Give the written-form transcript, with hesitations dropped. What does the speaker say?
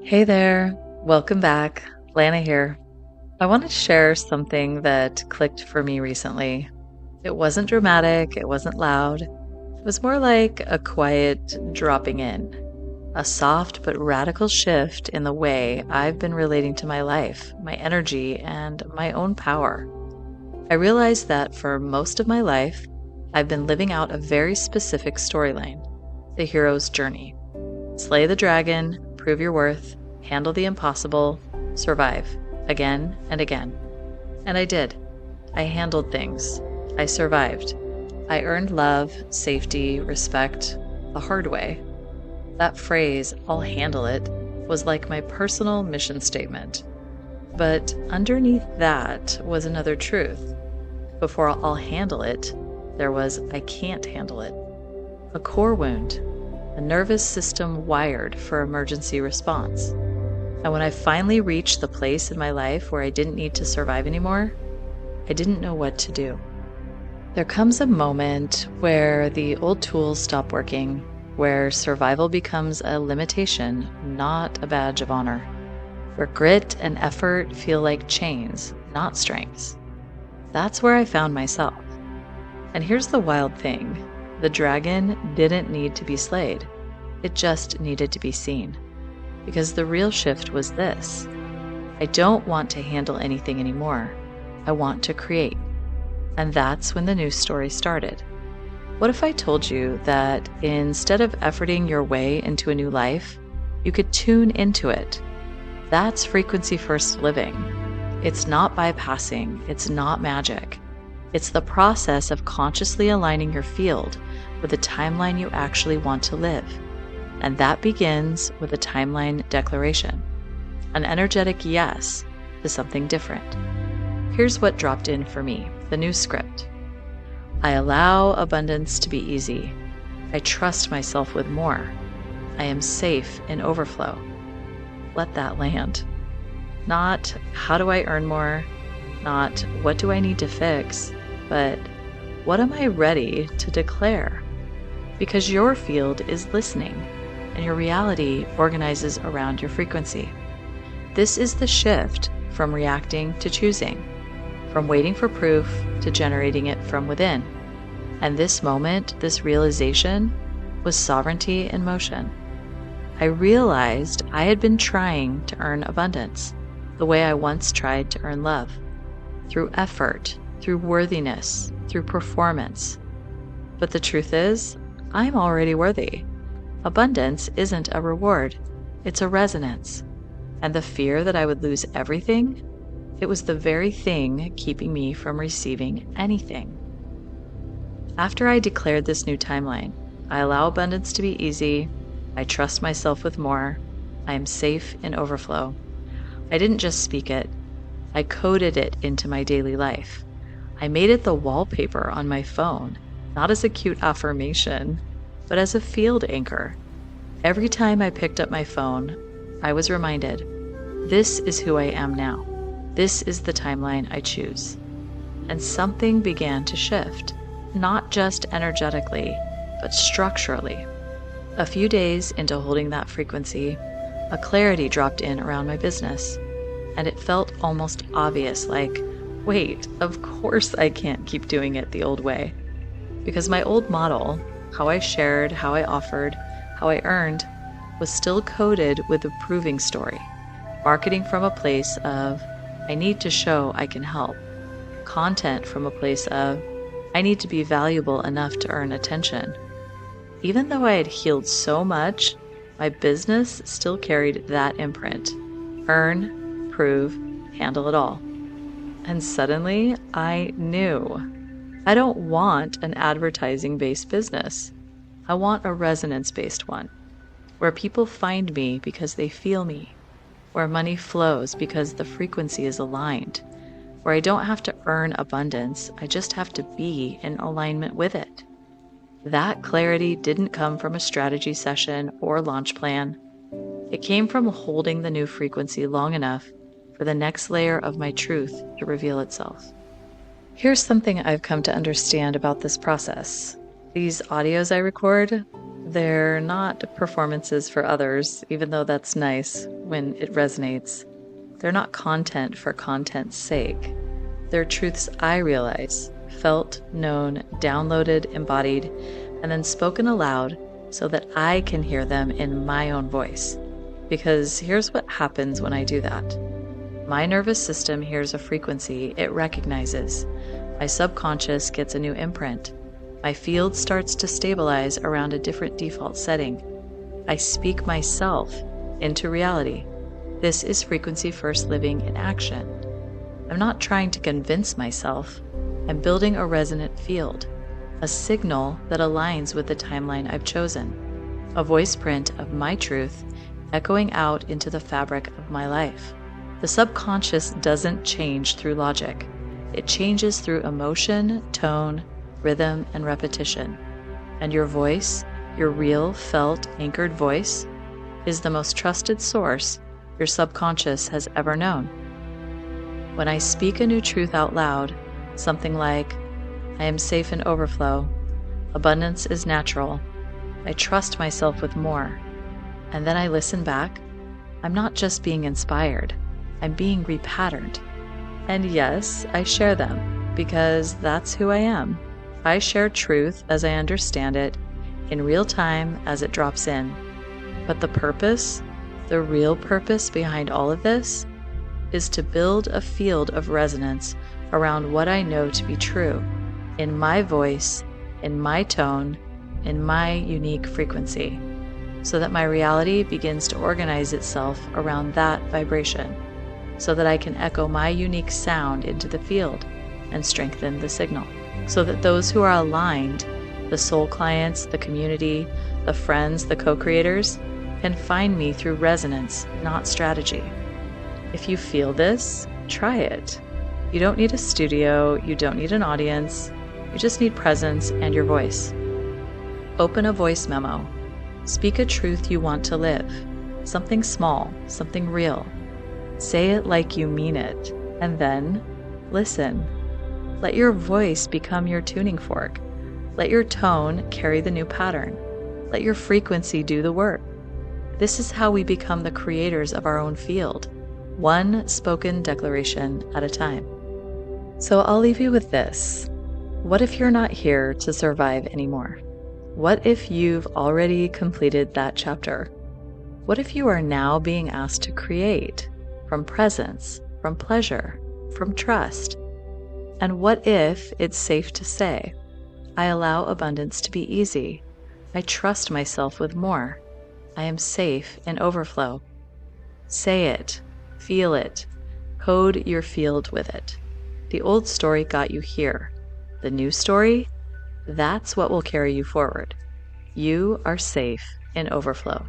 Hey there, welcome back. Lana here. I want to share something that clicked for me recently. It wasn't dramatic, it wasn't loud. It was more like a quiet dropping in, a soft but radical shift in the way I've been relating to my life, my energy, and my own power. I realized that for most of my life, I've been living out a very specific storyline, the hero's journey. Slay the dragon, prove your worth, handle the impossible, survive, again and again. And I did. I handled things. I survived. I earned love, safety, respect, the hard way. That phrase, I'll handle it, was like my personal mission statement. But underneath that was another truth. Before I'll handle it, there was I can't handle it. A core wound, a nervous system wired for emergency response. And when I finally reached the place in my life where I didn't need to survive anymore, I didn't know what to do. There comes a moment where the old tools stop working, where survival becomes a limitation, not a badge of honor, where grit and effort feel like chains, not strengths. That's where I found myself. And here's the wild thing. The dragon didn't need to be slayed. It just needed to be seen. Because the real shift was this. I don't want to handle anything anymore. I want to create. And that's when the new story started. What if I told you that instead of efforting your way into a new life, you could tune into it? That's frequency first living. It's not bypassing. It's not magic. It's the process of consciously aligning your field with the timeline you actually want to live. And that begins with a timeline declaration, an energetic yes to something different. Here's what dropped in for me, the new script. I allow abundance to be easy. I trust myself with more. I am safe in overflow. Let that land. Not how do I earn more, not what do I need to fix, but what am I ready to declare? Because your field is listening. And your reality organizes around your frequency. This is the shift from reacting to choosing, from waiting for proof to generating it from within. And this moment, this realization, was sovereignty in motion. I realized I had been trying to earn abundance the way I once tried to earn love, through effort, through worthiness, through performance. But the truth is, I'm already worthy. Abundance isn't a reward, it's a resonance. And the fear that I would lose everything, it was the very thing keeping me from receiving anything. After I declared this new timeline, I allow abundance to be easy, I trust myself with more, I am safe in overflow. I didn't just speak it, I coded it into my daily life. I made it the wallpaper on my phone, not as a cute affirmation, but as a field anchor. Every time I picked up my phone, I was reminded, this is who I am now. This is the timeline I choose. And something began to shift, not just energetically, but structurally. A few days into holding that frequency, a clarity dropped in around my business, and it felt almost obvious, like, wait, of course I can't keep doing it the old way. Because my old model, how I shared, how I offered, how I earned, was still coded with a proving story. Marketing from a place of, I need to show I can help. Content from a place of, I need to be valuable enough to earn attention. Even though I had healed so much, my business still carried that imprint. Earn, prove, handle it all. And suddenly, I knew. I don't want an advertising-based business. I want a resonance-based one, where people find me because they feel me, where money flows because the frequency is aligned, where I don't have to earn abundance, I just have to be in alignment with it. That clarity didn't come from a strategy session or launch plan. It came from holding the new frequency long enough for the next layer of my truth to reveal itself. Here's something I've come to understand about this process. These audios I record, They're not performances for others, even though that's nice when it resonates. They're not content for content's sake. They're truths I realize, felt, known, downloaded, embodied, and then spoken aloud so that I can hear them in my own voice. Because here's what happens when I do that. My nervous system hears a frequency it recognizes. My subconscious gets a new imprint. My field starts to stabilize around a different default setting. I speak myself into reality. This is frequency first living in action. I'm not trying to convince myself. I'm building a resonant field, a signal that aligns with the timeline I've chosen, a voice print of my truth echoing out into the fabric of my life. The subconscious doesn't change through logic. It changes through emotion, tone, rhythm, and repetition. And your voice, your real, felt, anchored voice, is the most trusted source your subconscious has ever known. When I speak a new truth out loud, something like, I am safe in overflow, abundance is natural, I trust myself with more, and then I listen back, I'm not just being inspired, I'm being repatterned. And yes, I share them, because that's who I am. I share truth as I understand it, in real time as it drops in. But the purpose, the real purpose behind all of this, is to build a field of resonance around what I know to be true, in my voice, in my tone, in my unique frequency, so that my reality begins to organize itself around that vibration, so that I can echo my unique sound into the field and strengthen the signal, so that those who are aligned, the soul clients, the community, the friends, the co-creators, can find me through resonance, not strategy. If you feel this, try it. You don't need a studio, you don't need an audience, you just need presence and your voice. Open a voice memo. Speak a truth you want to live, something small, something real. Say it like you mean it, and then listen. Let your voice become your tuning fork. Let your tone carry the new pattern. Let your frequency do the work. This is how we become the creators of our own field, one spoken declaration at a time. So I'll leave you with this. What if you're not here to survive anymore? What if you've already completed that chapter? What if you are now being asked to create from presence, from pleasure, from trust? And what if it's safe to say, I allow abundance to be easy. I trust myself with more. I am safe in overflow. Say it, feel it, code your field with it. The old story got you here. The new story, that's what will carry you forward. You are safe in overflow.